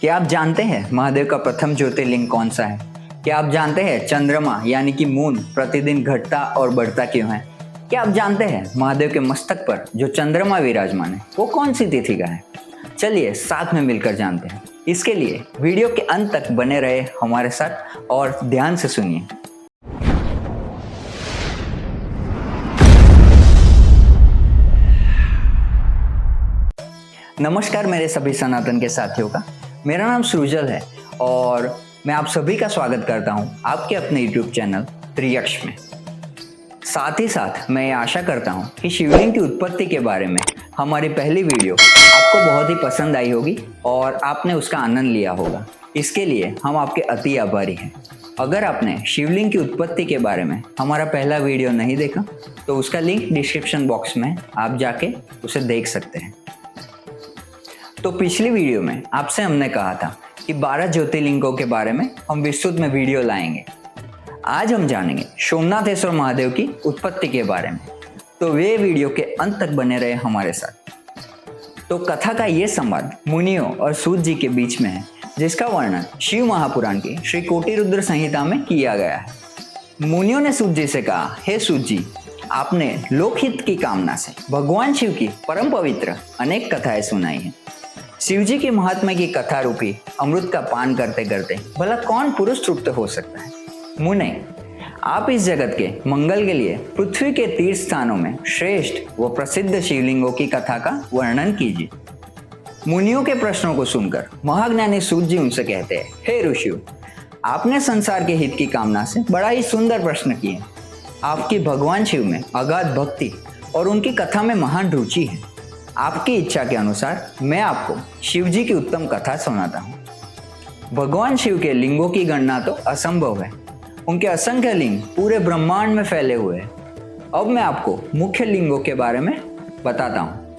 क्या आप जानते हैं महादेव का प्रथम ज्योतिर्लिंग कौन सा है? क्या आप जानते हैं चंद्रमा यानी कि मून प्रतिदिन घटता और बढ़ता क्यों है? क्या आप जानते हैं महादेव के मस्तक पर जो चंद्रमा विराजमान है वो कौन सी तिथि का है? चलिए साथ में मिलकर जानते हैं। इसके लिए वीडियो के अंत तक बने रहे हमारे साथ और ध्यान से सुनिए। नमस्कार मेरे सभी सनातन के साथियों का, मेरा नाम सृजल है और मैं आप सभी का स्वागत करता हूं आपके अपने YouTube चैनल त्रियक्ष में। साथ ही साथ मैं ये आशा करता हूं कि शिवलिंग की उत्पत्ति के बारे में हमारी पहली वीडियो आपको बहुत ही पसंद आई होगी और आपने उसका आनंद लिया होगा। इसके लिए हम आपके अति आभारी हैं। अगर आपने शिवलिंग की उत्पत्ति के बारे में हमारा पहला वीडियो नहीं देखा तो उसका लिंक डिस्क्रिप्शन बॉक्स में आप जाके उसे देख सकते हैं। तो पिछली वीडियो में आपसे हमने कहा था कि 12 ज्योतिर्लिंगों के बारे में हम विस्तृत में वीडियो लाएंगे। आज हम जानेंगे सोमनाथेश्वर महादेव की उत्पत्ति के बारे में, तो वे वीडियो के अंत तक बने रहे हमारे साथ। तो कथा का ये संवाद मुनियों और सूत जी के बीच में है, जिसका वर्णन शिव महापुराण की श्री कोटिरुद्र संहिता में किया गया है। मुनियों ने सूत जी से कहा, हे सूत जी, आपने लोकहित की कामना से भगवान शिव की परम पवित्र अनेक कथाएं सुनाई हैं। शिव जी की महात्मा की कथा रूपी अमृत का पान करते करते भला कौन पुरुष तृप्त हो सकता है? मुने, आप इस जगत के मंगल के लिए पृथ्वी के तीर्थ स्थानों में श्रेष्ठ व प्रसिद्ध शिवलिंगों की कथा का वर्णन कीजिए। मुनियों के प्रश्नों को सुनकर महाज्ञानी सूत जी उनसे कहते हैं, हे ऋषियों, आपने संसार के हित की कामना से बड़ा ही सुंदर प्रश्न किए। आपकी भगवान शिव में अगाध भक्ति और उनकी कथा में महान रुचि है। आपकी इच्छा के अनुसार मैं आपको शिव जी की उत्तम कथा सुनाता हूँ। भगवान शिव के लिंगों की गणना तो असंभव है। उनके असंख्य लिंग पूरे ब्रह्मांड में फैले हुए हैं। अब मैं आपको मुख्य लिंगों के बारे में बताता हूँ।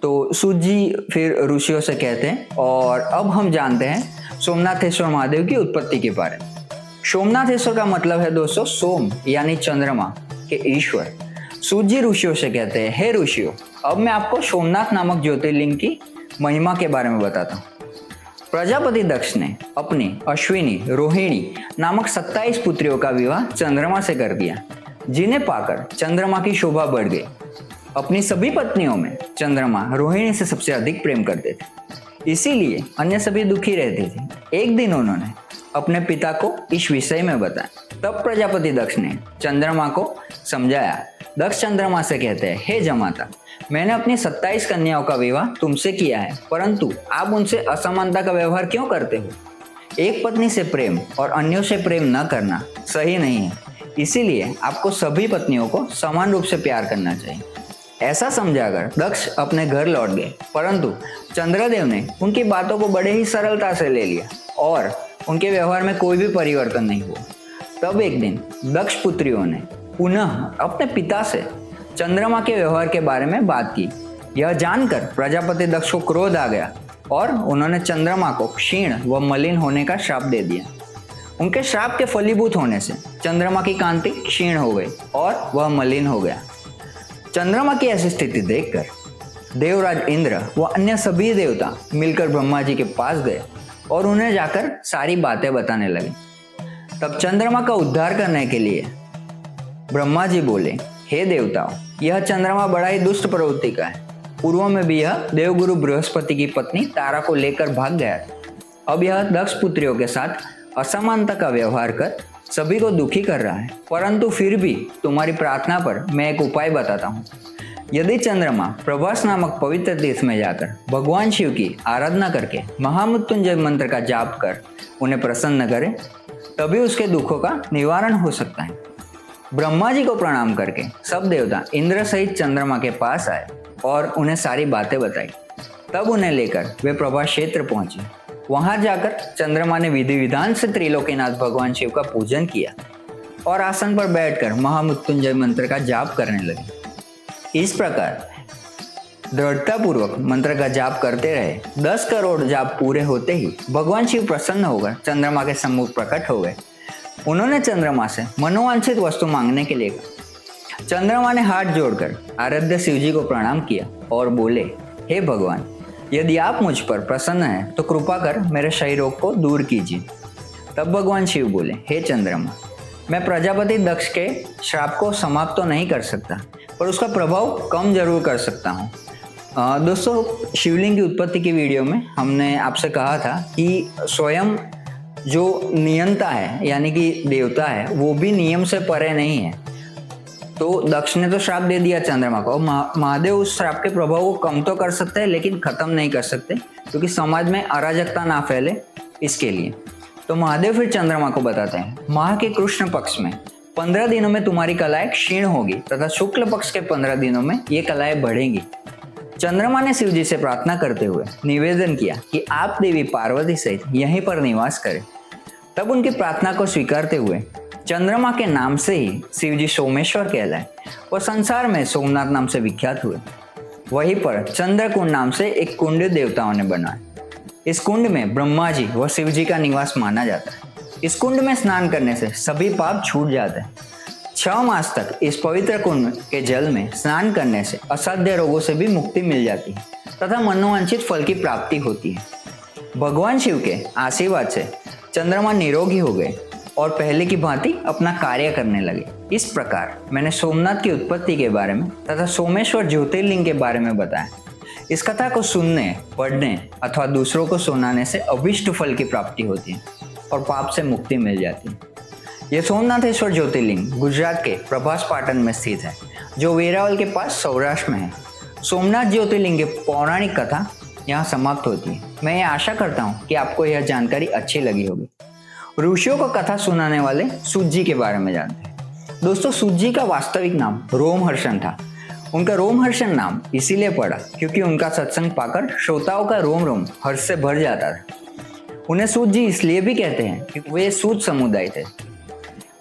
तो सूत जी फिर ऋषियों से कहते हैं, और अब हम जानते हैं सोमनाथेश्वर महादेव की उत्पत्ति के बारे में। सोमनाथेश्वर का मतलब है दोस्तों सोम यानी चंद्रमा के ईश्वर। सूत जी ऋषियों से कहते हैं, हे ऋषियों, अब मैं आपको सोमनाथ नामक ज्योतिर्लिंग की महिमा के बारे में बताता हूँ। प्रजापति दक्ष ने अपनी अश्विनी, रोहिणी नामक 27 पुत्रियों का विवाह चंद्रमा से कर दिया, जिन्हें पाकर चंद्रमा की शोभा बढ़ गई। अपनी सभी पत्नियों में चंद्रमा रोहिणी से सबसे अधिक प्रेम करते थे, इसीलिए अन्य सभी दुखी रहते थे। एक दिन उन्होंने अपने पिता को इस विषय में बताया। तब प्रजापति दक्ष ने चंद्रमा को समझाया। दक्ष चंद्रमा से कहते हैं, हे जमाता, मैंने अपनी 27 कन्याओं का विवाह तुमसे किया है, परंतु आप उनसे असमानता का व्यवहार क्यों करते हो? एक पत्नी से प्रेम और अन्यों से प्रेम न करना सही नहीं है। इसीलिए आपको सभी पत्नियों को समान रूप से प्यार करना चाहिए। ऐसा समझाकर दक्ष अपने घर लौट गए, परंतु चंद्रदेव ने उनकी बातों को बड़े ही सरलता से ले लिया और उनके व्यवहार में कोई भी परिवर्तन नहीं हुआ। तब एक दिन दक्ष पुत्रियों ने पुनः अपने पिता से चंद्रमा के व्यवहार के बारे में बात की। यह जानकर प्रजापति दक्ष को क्रोध आ गया और उन्होंने चंद्रमा को क्षीण व मलिन होने का श्राप दे दिया। उनके श्राप के फलीभूत होने से चंद्रमा की कांति क्षीण हो गई और वह मलिन हो गया। चंद्रमा की ऐसी स्थिति देखकर देवराज इंद्र व अन्य सभी देवता मिलकर ब्रह्मा जी के पास गए और उन्हें जाकर सारी बातें बताने लगे। तब चंद्रमा का उद्धार करने के लिए ब्रह्मा जी बोले, हे देवताओं, यह चंद्रमा बड़ा ही दुष्ट प्रवृत्ति का है। पूर्व में भी यह देवगुरु बृहस्पति की पत्नी तारा को लेकर भाग गया था। अब यह दक्ष पुत्रियों के साथ असमानता का व्यवहार कर सभी को दुखी कर रहा है, परंतु फिर भी तुम्हारी प्रार्थना पर मैं एक उपाय बताता हूँ। यदि चंद्रमा प्रभास नामक पवित्र तीर्थ में जाकर भगवान शिव की आराधना करके महामृत्युंजय मंत्र का जाप कर उन्हें प्रसन्न करे, तभी उसके दुखों का निवारण हो सकता है। ब्रह्मा जी को प्रणाम करके सब देवता इंद्र सहित चंद्रमा के पास आए और उन्हें सारी बातें बताई। तब उन्हें लेकर वे प्रभास क्षेत्र पहुंचे। वहां जाकर चंद्रमा ने विधि विधान से त्रिलोकीनाथ भगवान शिव का पूजन किया और आसन पर बैठकर महामृत्युंजय मंत्र का जाप करने लगे। इस प्रकार दृढ़तापूर्वक मंत्र का जाप करते रहे। 10 करोड़ जाप पूरे होते ही भगवान शिव प्रसन्न होकर चंद्रमा के सम्मुख प्रकट हो गए। उन्होंने चंद्रमा से मनोवांछित वस्तु मांगने के लिए कहा। चंद्रमा ने हाथ जोड़कर आराध्य शिव जी को प्रणाम किया और बोले, हे भगवान, यदि आप मुझ पर प्रसन्न हैं तो कृपा कर मेरे क्षय रोग को दूर कीजिए। तब भगवान शिव बोले, हे चंद्रमा, मैं प्रजापति दक्ष के श्राप को समाप्त तो नहीं कर सकता, पर उसका प्रभाव कम जरूर कर सकता हूँ। दोस्तों, शिवलिंग की उत्पत्ति की वीडियो में हमने आपसे कहा था कि स्वयं जो नियंता है यानी कि देवता है वो भी नियम से परे नहीं है। तो दक्ष ने तो श्राप दे दिया चंद्रमा को, महादेव उस श्राप के प्रभाव को कम तो कर सकते हैं लेकिन खत्म नहीं कर सकते, क्योंकि समाज में अराजकता ना फैले इसके लिए। तो महादेव फिर चंद्रमा को बताते हैं, माह के कृष्ण पक्ष में 15 दिनों में तुम्हारी कलाएं क्षीण होगी तथा शुक्ल पक्ष के 15 दिनों में ये कलाएं बढ़ेंगी। चंद्रमा ने शिव जी से प्रार्थना करते हुए निवेदन किया कि आप देवी पार्वती सहित यहीं पर निवास करें। तब उनकी प्रार्थना को स्वीकारते हुए चंद्रमा के नाम से ही शिव जी सोमेश्वर कहलाए और संसार में सोमनाथ नाम से विख्यात हुए। वहीं पर चंद्रकुंड नाम से एक कुंड देवताओं ने बनाया। इस कुंड में ब्रह्मा जी व शिव जी का निवास माना जाता है। इस कुंड में स्नान करने से सभी पाप छूट जाते हैं। 6 मास तक इस पवित्र कुंड के जल में स्नान करने से असाध्य रोगों से भी मुक्ति मिल जाती है तथा मनोवांछित फल की प्राप्ति होती है। भगवान शिव के आशीर्वाद से चंद्रमा निरोगी हो गए और पहले की भांति अपना कार्य करने लगे। इस प्रकार मैंने सोमनाथ की उत्पत्ति के बारे में तथा सोमेश्वर ज्योतिर्लिंग के बारे में बताया। इस कथा को सुनने, पढ़ने अथवा दूसरों को सुनाने से अभीष्ट फल की प्राप्ति होती है और पाप से मुक्ति मिल जाती है। यह सोमनाथेश्वर ज्योतिर्लिंग गुजरात के प्रभास पाटन में स्थित है, जो वेरावल के पास सौराष्ट्र में है। सोमनाथ ज्योतिर्लिंग की पौराणिक कथा यहाँ समाप्त होती है। मैं ये आशा करता हूँ कि आपको यह जानकारी अच्छी लगी होगी। ऋषियों को कथा सुनाने वाले सूत जी के बारे में जानते हैं। दोस्तों, सूत जी का वास्तविक नाम रोमहर्षण था। उनका रोमहर्षण नाम इसीलिए पड़ा क्योंकि उनका सत्संग पाकर श्रोताओं का रोम रोम हर्ष से भर जाता था। उन्हें सूत जी इसलिए भी कहते हैं क्योंकि वे सूत समुदाय थे।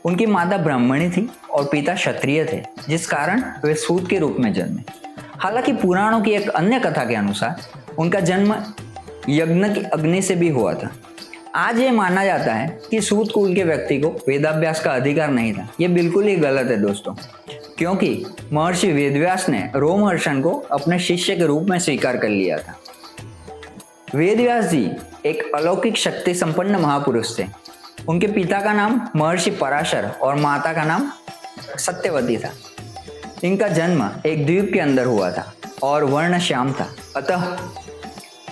उनकी माता ब्राह्मणी थी और पिता क्षत्रिय थे, जिस कारण वे सूत के रूप में जन्मे। हालांकि पुराणों की एक अन्य कथा के अनुसार उनका जन्म यज्ञ की अग्नि से भी हुआ था। आज ये माना जाता है कि सूत कुल के व्यक्ति को वेदाभ्यास का अधिकार नहीं था। ये बिल्कुल ही गलत है दोस्तों, क्योंकि महर्षि वेदव्यास ने रोमहर्षण को अपने शिष्य के रूप में स्वीकार कर लिया था। वेदव्यास जी एक अलौकिक शक्ति संपन्न महापुरुष थे। उनके पिता का नाम महर्षि पराशर और माता का नाम सत्यवती था। इनका जन्म एक द्वीप के अंदर हुआ था और वर्ण श्याम था, अतः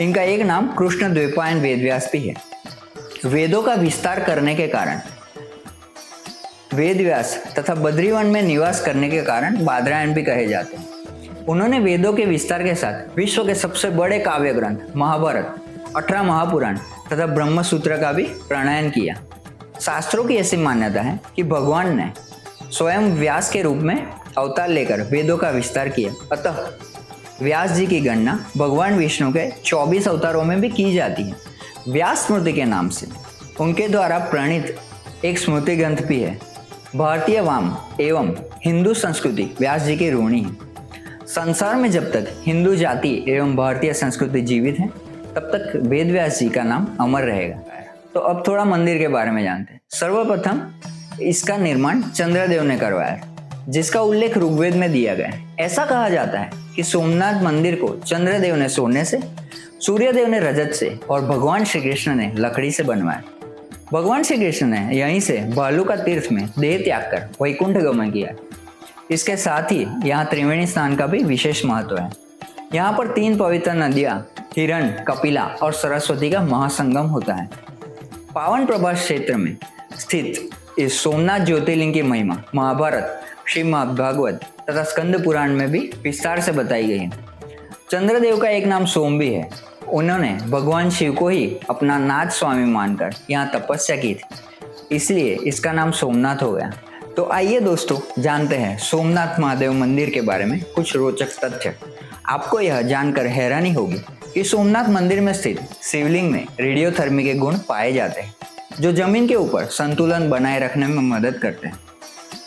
इनका एक नाम कृष्ण द्वैपायन वेदव्यास भी है। वेदों का विस्तार करने के कारण वेदव्यास तथा बद्रीवन में निवास करने के कारण बादरायण भी कहे जाते हैं। उन्होंने वेदों के विस्तार के साथ विश्व के सबसे बड़े काव्य ग्रंथ महाभारत, 18 महापुराण तथा ब्रह्मसूत्र का भी प्रणयन किया। शास्त्रों की ऐसी मान्यता है कि भगवान ने स्वयं व्यास के रूप में अवतार लेकर वेदों का विस्तार किया, अतः व्यास जी की गणना भगवान विष्णु के 24 अवतारों में भी की जाती है। व्यास स्मृति के नाम से उनके द्वारा प्रणीत एक स्मृति ग्रंथ भी है। भारतीय वाम एवं हिंदू संस्कृति व्यास जी की ऋणी है। संसार में जब तक हिंदू जाति एवं भारतीय संस्कृति जीवित है, तब तक वेद व्यास जी का नाम अमर रहेगा। तो अब थोड़ा मंदिर के बारे में जानते हैं। सर्वप्रथम इसका निर्माण चंद्रदेव ने करवाया, जिसका उल्लेख ऋग्वेद में दिया गया है। ऐसा कहा जाता है कि सोमनाथ मंदिर को चंद्रदेव ने सोने से, सूर्यदेव ने रजत से और भगवान श्री कृष्ण ने लकड़ी से बनवाया। भगवान श्री कृष्ण ने यहीं से भालू का तीर्थ में देह त्याग कर वैकुंठ गमन किया। इसके साथ ही यहाँ त्रिवेणी स्नान का भी विशेष महत्व है। यहाँ पर 3 पवित्र नदियाँ हिरण, कपिला और सरस्वती का महासंगम होता है। पावन प्रभास क्षेत्र में स्थित इस सोमनाथ ज्योतिर्लिंग की महिमा महाभारत, श्रीमद् भागवत तथा स्कंद पुराण में भी विस्तार से बताई गई है। चंद्रदेव का एक नाम सोम भी है। उन्होंने भगवान शिव को ही अपना नाथ स्वामी मानकर यहाँ तपस्या की थी, इसलिए इसका नाम सोमनाथ हो गया। तो आइए दोस्तों, जानते हैं सोमनाथ महादेव मंदिर के बारे में कुछ रोचक तथ्य। आपको यह जानकर हैरानी होगी कि सोमनाथ मंदिर में स्थित शिवलिंग में रेडियोथर्मी के गुण पाए जाते हैं, जो जमीन के ऊपर संतुलन बनाए रखने में मदद करते हैं।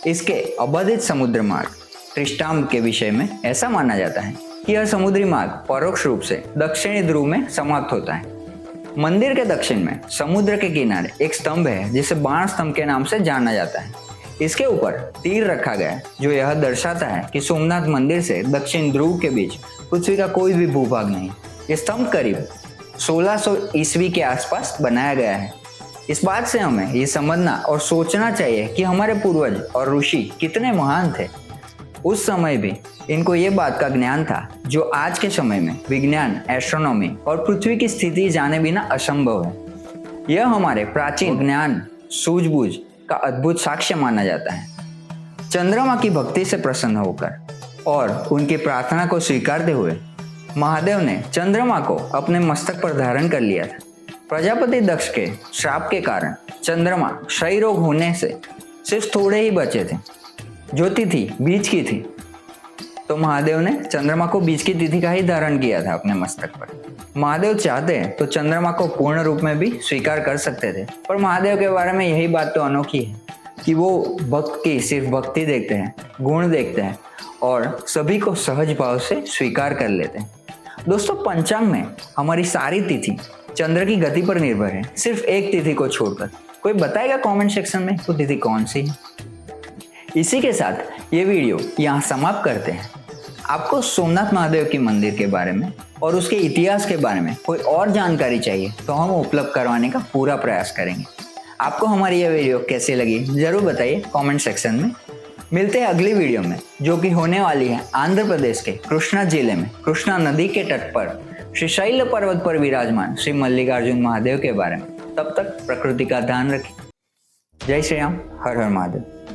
इसके अबाधित समुद्र मार्ग त्रिष्टाम्ब के विषय में ऐसा माना जाता है कि यह समुद्री मार्ग परोक्ष रूप से दक्षिणी ध्रुव में समाप्त होता है। मंदिर के दक्षिण में समुद्र के किनारे एक स्तंभ है, जिसे बाण स्तंभ के नाम से जाना जाता है। इसके ऊपर तीर रखा गया है, जो यह दर्शाता है कि सोमनाथ मंदिर से दक्षिण ध्रुव के बीच पृथ्वी का कोई भी भूभाग नहीं। ये स्तंभ करीब 1600 ईस्वी के आसपास बनाया गया है। इस बात से हमें ये समझना और सोचना चाहिए कि हमारे पूर्वज और ऋषि कितने महान थे। उस समय भी इनको ये बात का ज्ञान था जो आज के समय में विज्ञान, एस्ट्रोनॉमी और पृथ्वी की स्थिति जाने बिना असंभव है। यह हमारे प्राचीन ज्ञान, सूझबूझ का अद्भुत साक्ष्य माना जाता है। चंद्रमा की भक्ति से प्रसन्न होकर और उनकी प्रार्थना को स्वीकारते हुए महादेव ने चंद्रमा को अपने मस्तक पर धारण कर लिया था। प्रजापति दक्ष के श्राप के कारण चंद्रमा क्षय रोग होने से सिर्फ थोड़े ही बचे थे। जो तिथि बीज की थी, तो महादेव ने चंद्रमा को बीज की तिथि का ही धारण किया था अपने मस्तक पर। महादेव चाहते तो चंद्रमा को पूर्ण रूप में भी स्वीकार कर सकते थे, पर महादेव के बारे में यही बात तो अनोखी है कि वो भक्त की सिर्फ भक्ति देखते हैं, गुण देखते हैं और सभी को सहज भाव से स्वीकार कर लेते हैं। दोस्तों, पंचांग में हमारी सारी तिथि चंद्र की गति पर निर्भर है, सिर्फ एक तिथि को छोड़कर। कोई बताएगा कमेंट सेक्शन में वो तिथि कौन सी है? इसी के साथ ये वीडियो यहाँ समाप्त करते हैं। आपको सोमनाथ महादेव के मंदिर के बारे में और उसके इतिहास के बारे में कोई और जानकारी चाहिए तो हम उपलब्ध करवाने का पूरा प्रयास करेंगे। आपको हमारी यह वीडियो कैसी लगी जरूर बताइए कमेंट सेक्शन में। मिलते हैं अगली वीडियो में, जो कि होने वाली है आंध्र प्रदेश के कृष्णा जिले में कृष्णा नदी के तट पर श्रीशैल पर्वत पर विराजमान श्री मल्लिकार्जुन महादेव के बारे में। तब तक प्रकृति का ध्यान रखें। जय श्री राम, हर हर महादेव।